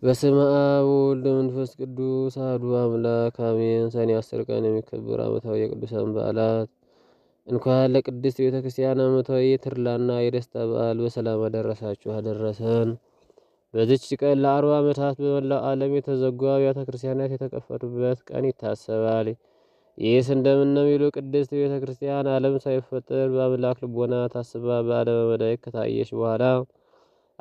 በስመ አብ ወወልድ ወመንፈስ ቅዱስ አሐዱ አምላክ አሜን። ሰኔ 10 ቀን የሚከበሩ ዓመታዊ የቅዱሳን በዓላት። እንኳን ለቅድስት ቤተ ክርስቲያን ዓመታዊ የተድላና የደስታ በዓል በሰላም አደረሳችሁ አደረሰን። በዚች ቀን ለ40 ዓመታት በመላው ዓለም የተዘጉ አብያተ ክርስቲያናት የተከፈቱበት ቀን ይታሰባል። ይህስ እንደምን ነው የሚሉ ቅድስት ቤተ ክርስቲያን ዓለም ሳይፈጠር በአምላክ ልቦና ታስባ በዓለመ መላእክት ከታየች በኋላ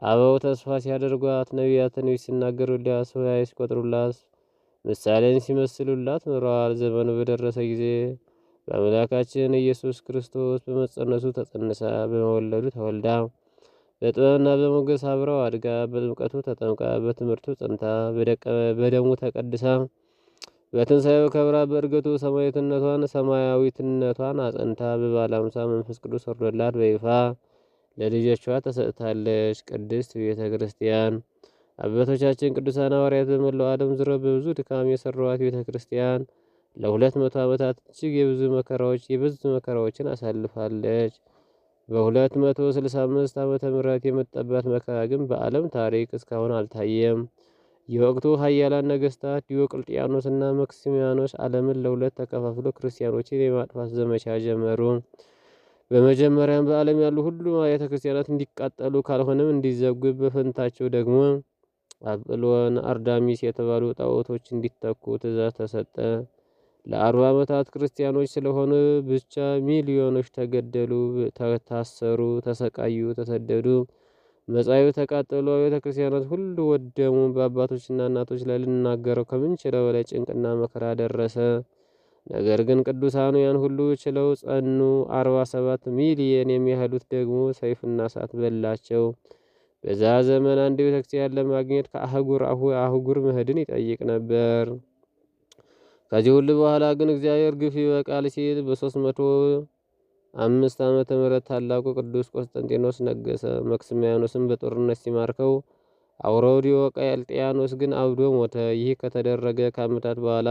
አበው ተስፋ ሲያደርጓት ነቢያት ትንቢት ሲናገሩላት ሱባዔ ሲቆጥሩላት ምሳሌን ሲመስሉላት ኖረዋል። ዘመኑ በደረሰ ጊዜ በአምላካችን ኢየሱስ ክርስቶስ በመጸነሱ ተጸንሳ በመወለዱ ተወልዳ በጥበብና በሞገስ አብረው አድጋ በጥምቀቱ ተጠምቃ በትምህርቱ ጸንታ በደሙ ተቀድሳ በትንሣኤው ከብራ በእርገቱ ሰማያዊትነቷን አጸንታ በበዓለ ሃምሳ መንፈስ ቅዱስ ወርዶላት በይፋ ለልጆቿ ተሰጥታለች። ቅድስት ቤተ ክርስቲያን አባቶቻችን ቅዱሳን ሐዋርያት በመላው ዓለም ዙረው በብዙ ድካም የሰሯት ቤተ ክርስቲያን ለ200 ዓመታት እጅግ የብዙ መከራዎችን አሳልፋለች። በ265 ዓመተ ምህረት የመጣባት መከራ ግን በዓለም ታሪክ እስካሁን አልታየም። የወቅቱ ኃያላን ነገስታት ዲዮቅልጥያኖስ እና መክሲሚያኖስ ዓለምን ለሁለት ተከፋፍሎ ክርስቲያኖችን የማጥፋት ዘመቻ ጀመሩ። በመጀመሪያም በዓለም ያሉ ሁሉም አብያተ ክርስቲያናት እንዲቃጠሉ ካልሆነም እንዲዘጉ፣ በፈንታቸው ደግሞ አጵሎን፣ አርዳሚስ የተባሉ ጣዖቶች እንዲተኩ ትእዛዝ ተሰጠ። ለ40 ዓመታት ክርስቲያኖች ስለሆኑ ብቻ ሚሊዮኖች ተገደሉ፣ ታሰሩ፣ ተሰቃዩ፣ ተሰደዱ፣ መጻሕፍት ተቃጠሉ፣ አብያተ ክርስቲያናት ሁሉ ወደሙ። በአባቶችና እናቶች ላይ ልናገረው ከምንችለው በላይ ጭንቅና መከራ ደረሰ። ነገር ግን ቅዱሳኑ ያን ሁሉ ችለው ጸኑ። 47 ሚሊየን የሚያህሉት ደግሞ ሰይፍና እሳት በላቸው። በዛ ዘመን አንድ ቤተክርስቲያን ለማግኘት ከአህጉር መሄድን ይጠይቅ ነበር። ከዚህ ሁሉ በኋላ ግን እግዚአብሔር ግፍ ይበቃል ሲል በ305 ዓመተ ምህረት ታላቁ ቅዱስ ቆስጠንጢኖስ ነገሰ። መክስሚያኖስም በጦርነት ሲማርከው አውሬው ዲዮቅልጥያኖስ ግን አብዶ ሞተ። ይህ ከተደረገ ከዓመታት በኋላ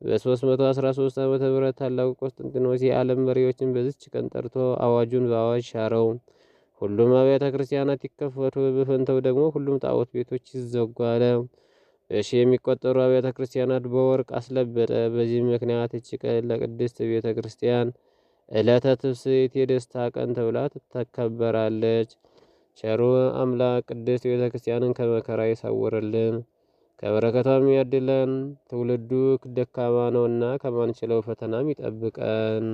በ313 ዓመተ ምህረት ታላቁ ቆስጠንጢኖስ የዓለም መሪዎችን በዚች ቀን ጠርቶ አዋጁን በአዋጅ ሻረው። ሁሉም አብያተ ክርስቲያናት ይከፈቱ፣ በፈንተው ደግሞ ሁሉም ጣዖት ቤቶች ይዘጉ አለ። በሺ የሚቆጠሩ አብያተ ክርስቲያናት በወርቅ አስለበጠ። በዚህ ምክንያት እች ቀን ለቅድስት ቤተ ክርስቲያን ዕለተ ትፍስሕት የደስታ ቀን ተብላ ትከበራለች። ቸሩ አምላክ ቅድስት ቤተ ክርስቲያንን ከመከራ ይሰውርልን፣ ከበረከቷም ያድለን። ትውልዱ ደካማ ነውና ከማንችለው ፈተናም ይጠብቀን።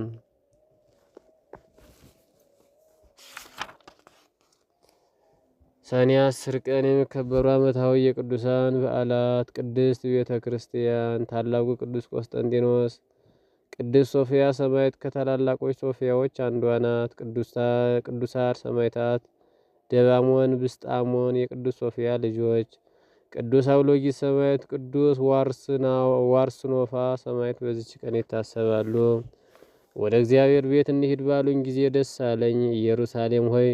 ሰኔ 10 ቀን የሚከበሩ ዓመታዊ የቅዱሳን በዓላት። ቅድስት ቤተ ክርስቲያን ታላቁ ቅዱስ ቆስጠንጢኖስ። ቅድስት ሶፊያ ሰማዕት ከታላላቆች ሶፊያዎች አንዷ ናት። ቅዱሳት ሰማዕታት ደባሞን፣ ብስጣሞን የቅዱስ ሶፊያ ልጆች። ቅዱስ አውሎጊስ ሰማዕት፣ ቅዱስ ዋርስኖፋ ሰማዕት በዚች ቀን ይታሰባሉ። ወደ እግዚአብሔር ቤት እንሂድ ባሉኝ ጊዜ ደስ አለኝ። ኢየሩሳሌም ሆይ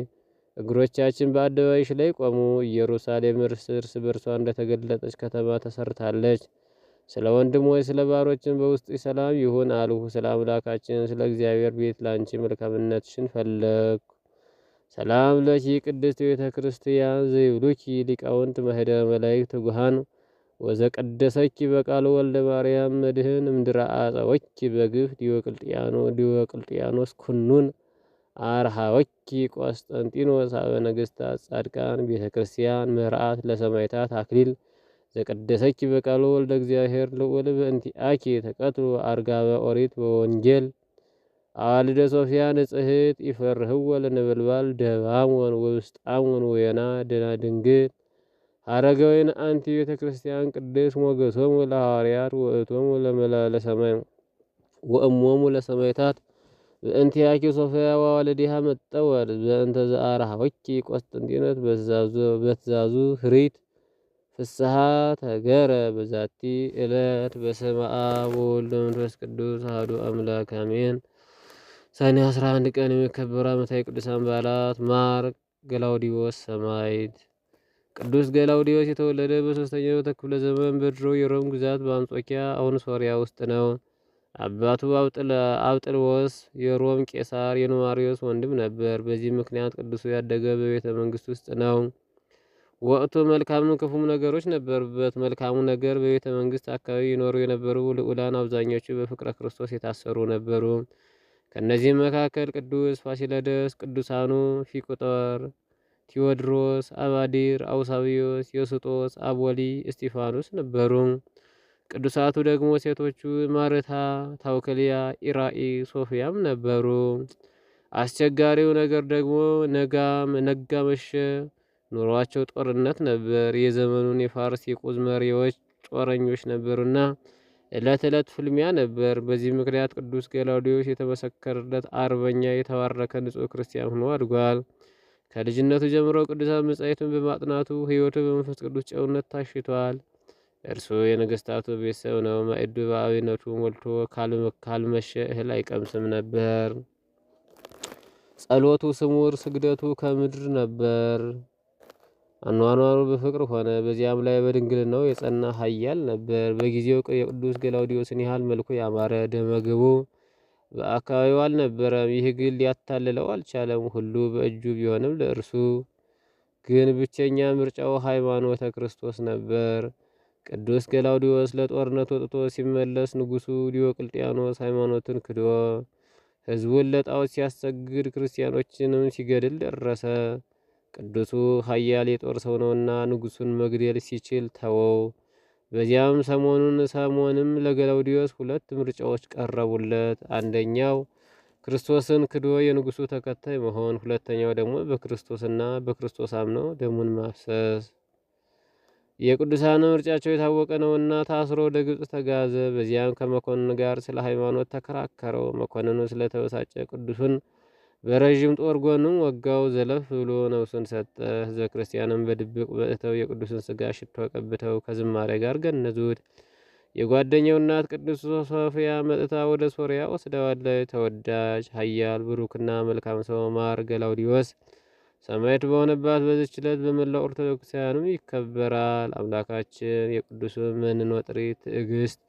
እግሮቻችን በአደባባይሽ ላይ ቆሙ። ኢየሩሳሌም እርስ በርሷ እንደተገለጠች ከተማ ተሰርታለች። ስለ ወንድሞች ስለ ባሮችን በውስጥ ሰላም ይሁን አልሁ። ስለ አምላካችን ስለ እግዚአብሔር ቤት ላንቺ መልካምነትሽን ፈለግኩ። ሰላም ለኪ ቅድስት ቤተ ክርስቲያን ዘይብሉኪ ሊቃውንት ማኅደረ መላእክት ትጉሃን ወዘቀደሰኪ በቃል ወልደ ማርያም መድህን እምድረ አፀወኪ በግፍ ዲዮቅልጥያኖስ ኩኑን አርሃወኪ ቆስጠንጢኖስ አበ ነገሥታት ጻድቃን ቤተ ክርስቲያን መርዓት ለሰማዕታት አክሊል ዘቀደሰኪ በቃሉ ወልደ እግዚአብሔር ልዑል በእንቲአኪ ተቀትሉ አርጋበ ኦሪት በወንጌል አዋልደ ሶፊያ ንጽሕት ይፈርህወ ለነበልባል ደባሞን ወውስጣሞን ወየና ድንግል ሀረገወይን አንቲ ቤተ ክርስቲያን ቅድስ ሞገሶሙ ለሐዋርያት ወእሞሙ ለሰማዕታት በእንቲአኪ ሶፊያ ወዋልዲሃ መጠወር በእንተ ዘአርሃወኪ ቆስጠንጢኖስ በትእዛዙ ህሪት ፍስሐ ተገረ በዛቲ ዕለት። በስመ አብ ወወልድ ወመንፈስ ቅዱስ አሐዱ አምላክ አሜን። ሰኔ 11 ቀን የሚከበሩ ዓመታዊ ቅዱሳን በዓላት። ማር ገላውዲዮስ ሰማዕት። ቅዱስ ገላውዲዮስ የተወለደ በ3ኛው ክፍለ ዘመን በድሮ የሮም ግዛት በአንጾኪያ አሁን ሶሪያ ውስጥ ነው። አባቱ አብጥልዎስ የሮም ቄሳር የኖማሪዎስ ወንድም ነበር። በዚህ ምክንያት ቅዱሱ ያደገ በቤተ መንግስት ውስጥ ነው። ወቅቱ መልካም ክፉም ነገሮች ነበሩበት። መልካሙ ነገር በቤተ መንግስት አካባቢ ይኖሩ የነበሩ ልዑላን አብዛኞቹ በፍቅረ ክርስቶስ የታሰሩ ነበሩ። ከእነዚህም መካከል ቅዱስ ፋሲለደስ፣ ቅዱሳኑ ፊቁጦር፣ ቴዎድሮስ፣ አባዲር፣ አውሳቢዮስ፣ ዮስጦስ፣ አቦሊ፣ እስጢፋኖስ ነበሩ። ቅዱሳቱ ደግሞ ሴቶቹ ማርታ፣ ታውክልያ፣ ኢራኢ፣ ሶፊያም ነበሩ። አስቸጋሪው ነገር ደግሞ ነጋ መሸ ኑሯቸው ጦርነት ነበር። የዘመኑን የፋርስ የቁዝ መሪዎች ጦረኞች ነበሩና ዕለት ዕለት ፍልሚያ ነበር። በዚህ ምክንያት ቅዱስ ገላውዴዎስ የተመሰከረለት አርበኛ የተባረከ ንጹሕ ክርስቲያን ሆኖ አድጓል። ከልጅነቱ ጀምሮ ቅዱሳን መጻሕፍትን በማጥናቱ ሕይወቱ በመንፈስ ቅዱስ ጨውነት ታሽቷል። እርሱ የነገስታቱ ቤተሰብ ነው። ማዕዱ በአብነቱ ሞልቶ ካልመሸ እህል አይቀምስም ነበር። ጸሎቱ ስሙር፣ ስግደቱ ከምድር ነበር። አኗኗሩ በፍቅር ሆነ። በዚያም ላይ በድንግልናው የጸና ኃያል ነበር። በጊዜው የቅዱስ ገላውዴዎስን ያህል መልኩ ያማረ ደመግቡ በአካባቢው አልነበረም። ይህ ግን ሊያታልለው አልቻለም። ሁሉ በእጁ ቢሆንም ለእርሱ ግን ብቸኛ ምርጫው ሃይማኖተ ክርስቶስ ነበር። ቅዱስ ገላውዴዎስ ለጦርነት ወጥቶ ሲመለስ ንጉሱ ዲዮቅልጥያኖስ ሃይማኖትን ክዶ ሕዝቡን ለጣዖት ሲያሰግድ ክርስቲያኖችንም ሲገድል ደረሰ። ቅዱሱ ኃያል የጦር ሰው ነውና ንጉሱን መግደል ሲችል ተወው። በዚያም ሰሞንም ለገላውዴዎስ ሁለት ምርጫዎች ቀረቡለት። አንደኛው ክርስቶስን ክዶ የንጉሱ ተከታይ መሆን፣ ሁለተኛው ደግሞ በክርስቶስና በክርስቶስ አምኖ ደሙን ማፍሰስ። የቅዱሳን ምርጫቸው የታወቀ ነውና ታስሮ ወደ ግብፅ ተጋዘ። በዚያም ከመኮንን ጋር ስለ ሃይማኖት ተከራከረው። መኮንኑ ስለተበሳጨ ቅዱሱን በረዥም ጦር ጎኑን ወጋው። ዘለፍ ብሎ ነፍሱን ሰጠ። ሕዝበ ክርስቲያንም በድብቅ መጥተው የቅዱስን ስጋ ሽቶ ቀብተው ከዝማሬ ጋር ገነዙት። የጓደኛው እናት ቅዱስ ሶፊያ መጥታ ወደ ሶርያ ወስደዋለች። ተወዳጅ ኃያል ብሩክና መልካም ሰው ማር ገላውዴዎስ ሰማዕት በሆነባት በዚች ዕለት በመላው ኦርቶዶክሳውያንም ይከበራል። አምላካችን የቅዱሱን መንን ወጥሪት ትዕግስት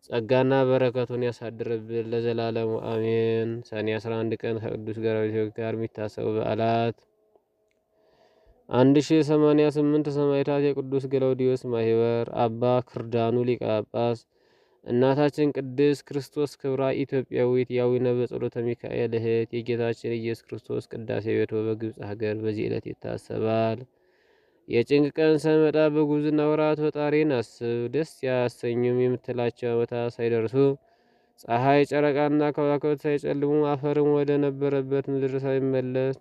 ጸጋና በረከቱን ያሳድርብን ለዘላለሙ አሜን። ሰኔ 11 ቀን ከቅዱስ ገላውዴዎስ ጋር የሚታሰቡ በዓላት 1088 ሰማዕታት የቅዱስ ገላውዴዎስ ማህበር፣ አባ ክርዳኑ ሊቀ ጳጳስ፣ እናታችን ቅድስት ክርስቶስ ክብራ ኢትዮጵያዊት የአቡነ በጸሎተ ሚካኤል እህት። የጌታችን ኢየሱስ ክርስቶስ ቅዳሴ ቤቱ በግብፅ ሀገር በዚህ ዕለት ይታሰባል። የጭንቅ ቀን ሳይመጣ በጉብዝና ወራት ፈጣሪን አስብ። ደስ ያሰኙም የምትላቸው ዓመታት ሳይደርሱ ፀሐይ ጨረቃና ከዋክብት ሳይጨልሙ አፈርም ወደ ነበረበት ምድር ሳይመለስ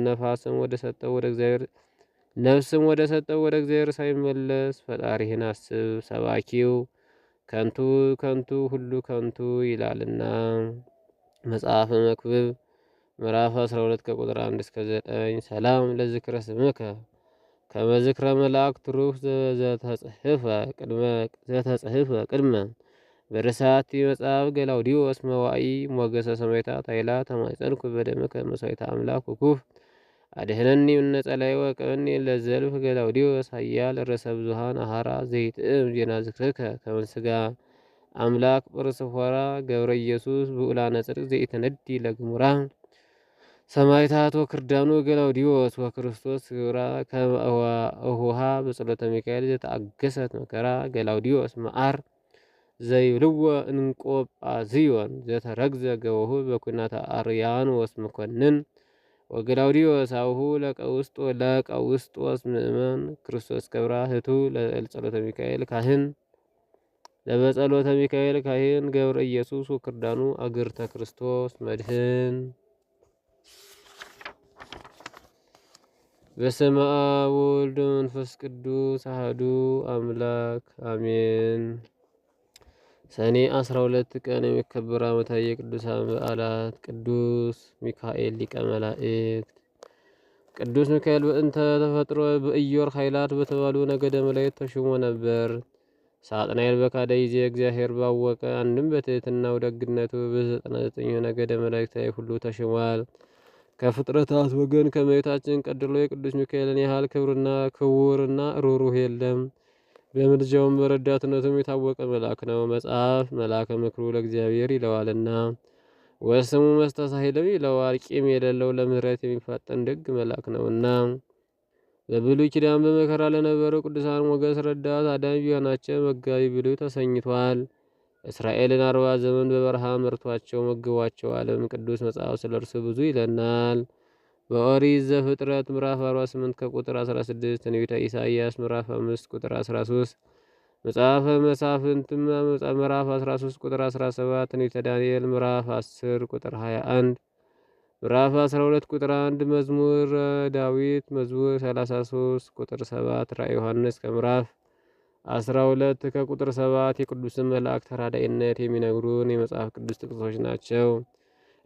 ነፍስም ወደ ሰጠው ወደ እግዚአብሔር ሳይመለስ ፈጣሪህን አስብ። ሰባኪው ከንቱ ሁሉ ከንቱ ይላልና። መጽሐፈ መክብብ ምዕራፍ 12 ከቁጥር 1 እስከ 9 ሰላም ለዝክረ ስምከ ከመዝክረ መላእክት ሩህ ዘተጽሕፈ ቅድመ በርሳቲ መጽሐፍ ገላውዴዎስ መዋኢ ሞገሰ ሰማዕታት ኃይላ ተማጸንኩ በደምከ መሥዋዕተ አምላክ ውኩፍ አድኅነኒ እምነ ጸላኢ ወቀብኒ ለዘልፍ ገላውዴዎስ ኃያል ርዕሰ ብዙኃን አሐራ ዘይትእም ዜና ዝክርከ ከመ ሥጋ አምላክ ጵርስፎራ ገብረ ኢየሱስ ብዑላነ ጽድቅ ዘይትነዲ ለግሙራ ሰማዕታት ወክርዳኑ ገላውዴዎስ ወክርስቶስ ክብራ ከመ እሁሃ በጸሎተ ሚካኤል ዘተአገሰት መከራ ገላውዴዎስ መዓር ዘይብልዎ እንቆጳዝዮን ዘተረግዘ ገወሁ በኩናተ አርያኖስ መኮንን ወገላውዴዎስ አቡሁ ለቀውስጦስ ምእመን ክርስቶስ ክብራ ህቱ ለጸሎተ ሚካኤል ካህን ለበጸሎተ ሚካኤል ካህን ገብረ ኢየሱስ ወክርዳኑ አግርተ ክርስቶስ መድህን። በስመ አብ ወወልድ ወመንፈስ ቅዱስ አሐዱ አምላክ አሜን። ሰኔ 12 ቀን የሚከበሩ ዓመታዊ የቅዱሳን በዓላት ቅዱስ ሚካኤል ሊቀ መላእክት። ቅዱስ ሚካኤል በእንተ ተፈጥሮ በኢዮር ኃይላት በተባሉ ነገደ መላእክት ተሹሞ ነበር። ሳጥናኤል በካደ ጊዜ እግዚአብሔር ባወቀ አንድም በትሕትናው ደግነቱ በ99 ነገደ መላእክት ላይ ሁሉ ተሹሟል። ከፍጥረታት ወገን ከእመቤታችን ቀጥሎ የቅዱስ ሚካኤልን ያህል ክቡርና ሩሩህ የለም። በምልጃውም በረዳትነቱም የታወቀ መልአክ ነው። መጽሐፍ መልአከ ምክሩ ለእግዚአብሔር ይለዋልና ወስሙ መስተሳሂልም ይለዋል። ቂም የሌለው ለምሕረት የሚፋጠን ደግ መልአክ ነውና በብሉይ ኪዳን በመከራ ለነበሩ ቅዱሳን ሞገስ፣ ረዳት፣ አዳኝ ቢሆናቸው መጋቢ ብሉይ ተሰኝቷል። እስራኤልን 40 ዘመን በበረሃ መርቷቸው መግቧቸዋልም። ቅዱስ መጽሐፍ ስለ እርሱ ብዙ ይለናል። በኦሪት ዘፍጥረት ምዕራፍ 48 ከቁጥር 16፣ ትንቢተ ኢሳይያስ ምዕራፍ 5 ቁጥር 13፣ መጽሐፈ መሳፍንት ምዕራፍ 13 ቁጥር 17፣ ትንቢተ ዳንኤል ምዕራፍ 10 ቁጥር 21፣ ምዕራፍ 12 ቁጥር 1፣ መዝሙር ዳዊት መዝሙር 33 ቁጥር 7፣ ራዕየ ዮሐንስ ከምዕራፍ 12 ከቁጥር 7 የቅዱስን መልአክ ተራዳኢነት የሚነግሩን የመጽሐፍ ቅዱስ ጥቅሶች ናቸው።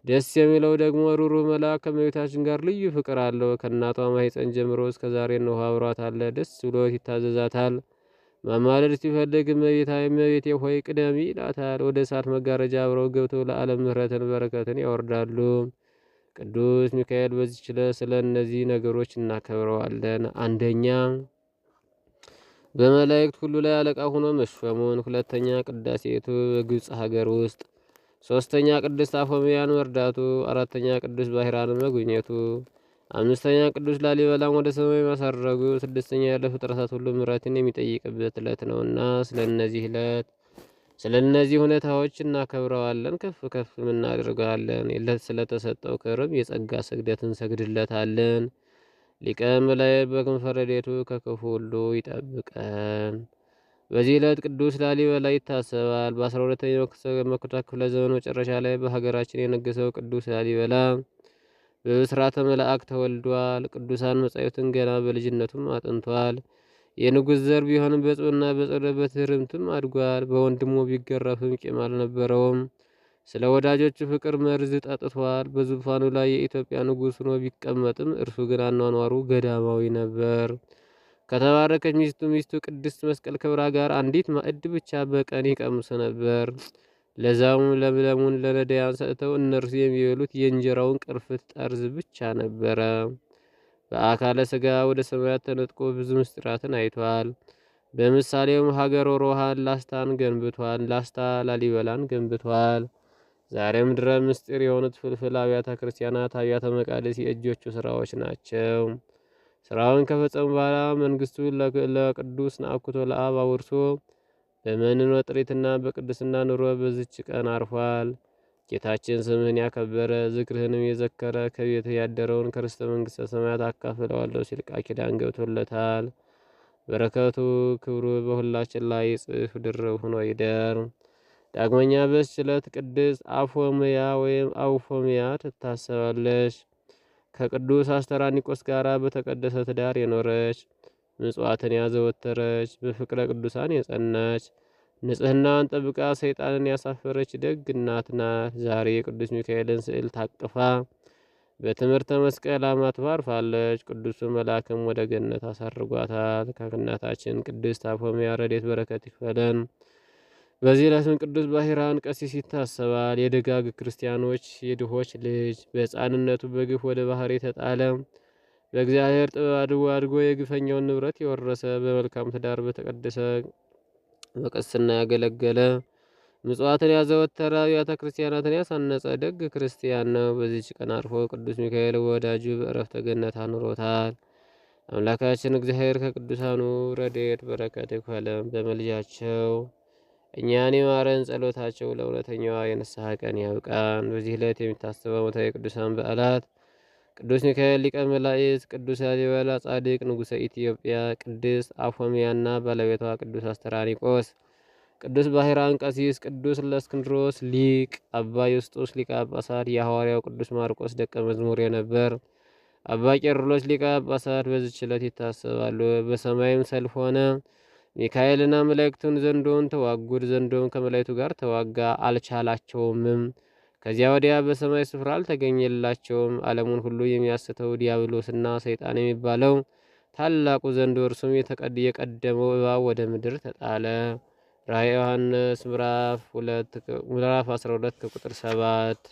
ደስ የሚለው ደግሞ ሩሩህ መልአክ ከእመቤታችን ጋር ልዩ ፍቅር አለው። ከእናቷ ማኅፀን ጀምሮ እስከ ዛሬ ነው አብሯት አለ። ደስ ብሎት ይታዘዛታል። ማማለድ ሲፈልግ እመቤቴ ሆይ ቅደሚ ይላታል። ወደ እሳት መጋረጃ አብረው ገብተው ለዓለም ምሕረትን በረከትን ያወርዳሉ። ቅዱስ ሚካኤል በዚህች ዕለት ስለ እነዚህ ነገሮች እናከብረዋለን። አንደኛ በመላእክት ሁሉ ላይ አለቃ ሆኖ መሾሙን፣ ሁለተኛ ቅዳሴቱ በግብፅ ሀገር ውስጥ፣ ሶስተኛ ቅድስት አፎምያን መርዳቱ፣ አራተኛ ቅዱስ ባሕራንን መጎብኘቱ፣ አምስተኛ ቅዱስ ላሊበላን ወደ ሰማይ ማሳረጉ፣ ስድስተኛ ያለ ፍጥረታት ሁሉ ምሕረትን የሚጠይቅበት ዕለት ነውና ስለ እነዚህ ሁኔታዎች እናከብረዋለን፣ ከፍ ከፍ እናደርገዋለን። ስለተሰጠው ክብርም የጸጋ ስግደት እንሰግድለታለን። ሊቀ መላእክት በክንፈ ረድኤቱ ከክፉ ሁሉ ይጠብቀን። በዚህ ዕለት ቅዱስ ላሊበላ ይታሰባል። በ12ኛው ክፍለ ዘመን መጨረሻ ላይ በሀገራችን የነገሰው ቅዱስ ላሊበላ በብስራተ መልአክ ተወልዷል። ቅዱሳን መጻሕፍትን ገና በልጅነቱም አጥንቷል። የንጉሥ ዘር ቢሆንም በጽኑና በጸሎት በትሕርምትም አድጓል። በወንድሙ ቢገረፍም ቂም አልነበረውም። ስለ ወዳጆቹ ፍቅር መርዝ ጠጥቷል። በዙፋኑ ላይ የኢትዮጵያ ንጉሥ ሆኖ ቢቀመጥም እርሱ ግን አኗኗሩ ገዳማዊ ነበር። ከተባረከች ሚስቱ ቅድስት መስቀል ክብራ ጋር አንዲት ማዕድ ብቻ በቀን ይቀምሱ ነበር። ለዛውም ለምለሙን ለነዳያን ሰጥተው እነርሱ የሚበሉት የእንጀራውን ቅርፍት ጠርዝ ብቻ ነበረ። በአካለ ሥጋ ወደ ሰማያት ተነጥቆ ብዙ ምስጢራትን አይቷል። በምሳሌውም ሀገር ሮሃን ላስታን ገንብቷል። ላስታ ላሊበላን ገንብቷል። ዛሬም ድረ ምስጢር የሆኑት ፍልፍል አብያተ ክርስቲያናት፣ አብያተ መቃደስ የእጆቹ ስራዎች ናቸው። ስራውን ከፈጸሙ በኋላ መንግስቱን ለቅዱስ ናኩቶ ለአብ አውርሶ በመንኖ ጥሪትና በቅድስና ኑሮ በዝች ቀን አርፏል። ጌታችን ስምህን ያከበረ ዝክርህንም የዘከረ ከቤት ያደረውን ከርስተ መንግስተ ሰማያት አካፍለዋለሁ ሲል ቃል ኪዳን ገብቶለታል። በረከቱ ክብሩ በሁላችን ላይ ጽፍ ድርብ ሆኖ ይደር። ዳግመኛ በዚች ዕለት ቅድስት አፎምያ ወይም አውፎምያ ትታሰባለች። ከቅዱስ አስተራኒቆስ ጋር በተቀደሰ ትዳር የኖረች፣ ምጽዋትን ያዘወተረች፣ በፍቅረ ቅዱሳን የጸናች፣ ንጽህናዋን ጠብቃ ሰይጣንን ያሳፈረች ደግ እናት ናት። ዛሬ የቅዱስ ሚካኤልን ስዕል ታቅፋ በትምህርተ መስቀል አማትባ አርፋለች። ቅዱሱ መልአክም ወደ ገነት አሳርጓታል። ከእናታችን ቅድስት አፎምያ ረድኤት በረከት ይክፈለን። በዚህ ዕለትም ቅዱስ ባሕራን ቀሲስ ይታሰባል። የደጋግ ክርስቲያኖች የድሆች ልጅ በሕፃንነቱ በግፍ ወደ ባህር የተጣለ በእግዚአብሔር ጥበብ አድጎ የግፈኛውን ንብረት የወረሰ በመልካም ትዳር በተቀደሰ በቅስና ያገለገለ ምጽዋትን ያዘወተረ አብያተ ክርስቲያናትን ያሳነጸ ደግ ክርስቲያን ነው። በዚህች ቀን አርፎ ቅዱስ ሚካኤል ወዳጁ በዕረፍተ ገነት አኑሮታል። አምላካችን እግዚአብሔር ከቅዱሳኑ ረድኤት በረከት ይክፈለን። በመልጃቸው እኛን ይማረን፣ ጸሎታቸው ለእውነተኛዋ የንስሐ ቀን ያብቃን። በዚህ ዕለት የሚታሰበው ዓመታዊ የቅዱሳን በዓላት ቅዱስ ሚካኤል ሊቀ መላእክት፣ ቅዱስ ላሊበላ ጻድቅ ንጉሠ ኢትዮጵያ፣ ቅድስት አፎምያና ባለቤቷ ቅዱስ አስተራኒቆስ፣ ቅዱስ ባሕራን ቀሲስ፣ ቅዱስ ለእስክንድሮስ ሊቅ፣ አባ ዮስጦስ ሊቀ ጳጳሳት፣ የሐዋርያው ቅዱስ ማርቆስ ደቀ መዝሙር የነበር አባ ቄርሎስ ሊቀ ጳጳሳት በዚች ዕለት ይታሰባሉ። በሰማይም ሰልፍ ሆነ። ሚካኤልና መላእክቱን ዘንዶውን ተዋጉት። ዘንዶውን ከመላእክቱ ጋር ተዋጋ፣ አልቻላቸውምም። ከዚያ ወዲያ በሰማይ ስፍራ አልተገኘላቸውም። ዓለሙን ሁሉ የሚያስተው ዲያብሎስና ሰይጣን የሚባለው ታላቁ ዘንዶ እርሱም የቀደመው እባብ ወደ ምድር ተጣለ። ራዕየ ዮሐንስ ምዕራፍ 12 ከቁጥር 7።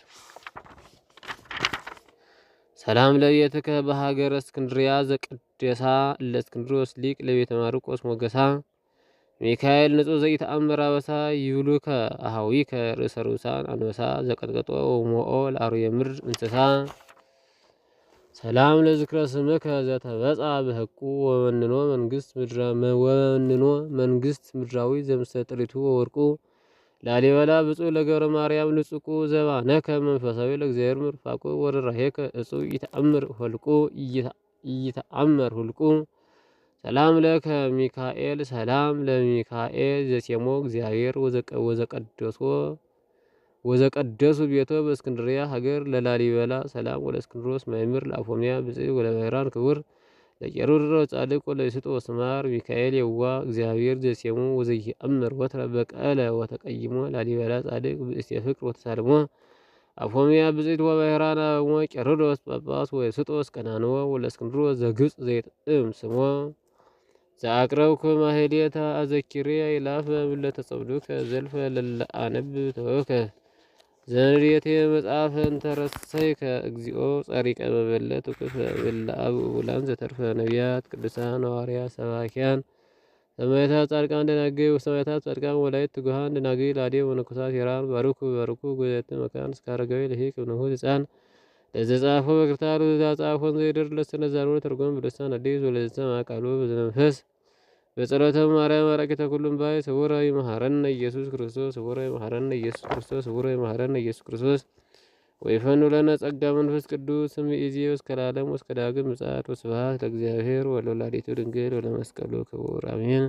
ሰላም ለቤትከ በሀገረ እስክንድርያ ዘቅደሳ ለእስክንድሮስ ሊቅ ለቤተ ማርቆስ ሞገሳ ሚካኤል ንጹሕ ዘይተአምር አበሳ ይብሉከ አሃዊከ ርእሰ ርኡሳን አንበሳ ዘቀጥቀጦ ወሞኦ ለአርዌ ምድር እንስሳ። ሰላም ለዝክረ ስምከ ዘተበጻ በህቁ ወመንኖ መንግስት ምድራዊ ዘምስተጥሪቱ ወርቁ ላሊበላ ብፁዕ ለገብረ ማርያም ልጽቁ ዘባነከ መንፈሳዊ ለእግዚአብሔር ምርፋቁ ወርራሄከ እጹ ኢተአመር ሁልቁ ሰላም ለከ ሚካኤል ሰላም ለሚካኤል ዘሴሞ እግዚአብሔር ወዘቀደሱ ቤቶ በእስክንድርያ ሀገር ለላሊበላ ሰላም ወለእስክንድሮስ ማይምር ለአፎሚያ ብጽዕ ወለመህራን ክቡር ለቄሩር ጻድቅ ወለይስጦ ስማር ሚካኤል የዋ እግዚአብሔር ዘሴሙ ወዘይአምር ወትረ በቀለ ወተቀይሞ ላሊበላ ጻድቅ ብእስተ ፍቅር ወተሳልሞ አፎሚያ ብጽዕት ወመህራን አበሞ ቄሩሮስ ጳጳስ ወይስጦስ ቀናንዎ ወለእስክንድሮስ ዘግብጽ ዘይጥዕም ስሞ ዘአቅረብኩ ማህሌታ አዘኪሬ ይላፈ ምለተጸምዱከ ዘልፈ ለለአነብ ተወከ ዘንዴቴ መጽሐፈን ተረሰይከ እግዚኦ ጸሪቀ መበለት ውቅፍ ብላአብ ውላን ዘተርፈ ነቢያት ቅዱሳን ሐዋርያት ሰባኪያን ሰማዕታት ጻድቃን ደናግል ወሰማዕታት ጻድቃን ወላእት ትጉሃን ደናግል አዴ ወመነኮሳት ሄራን ባርኩ ጉባኤተ መካን እስከ አረጋዊ ልሂቅ እምነሆ ሕፃን ለዘጻፎ በክርታሉ ዘጻፎን ዘይደር ለስተነዛሩ ተርጎም በልሳን አዲስ ወለዘሰማ ቃሉ በዘመንፈስ በጸሎተ ማርያም አራቂተ ኩሉም ባይ ስውረ ይመሐረነ ኢየሱስ ክርስቶስ ስውረ ይመሐረነ ኢየሱስ ክርስቶስ ስውረ ይመሐረነ ኢየሱስ ክርስቶስ ወይፈኑ ለነ ጸጋ መንፈስ ቅዱስ እምይእዜሰ እስከ ለዓለም ወእስከ ዳግም ምጽአት ወስብሐት ለእግዚአብሔር ወለወላዲቱ ድንግል ወለመስቀሉ ክቡር አሜን።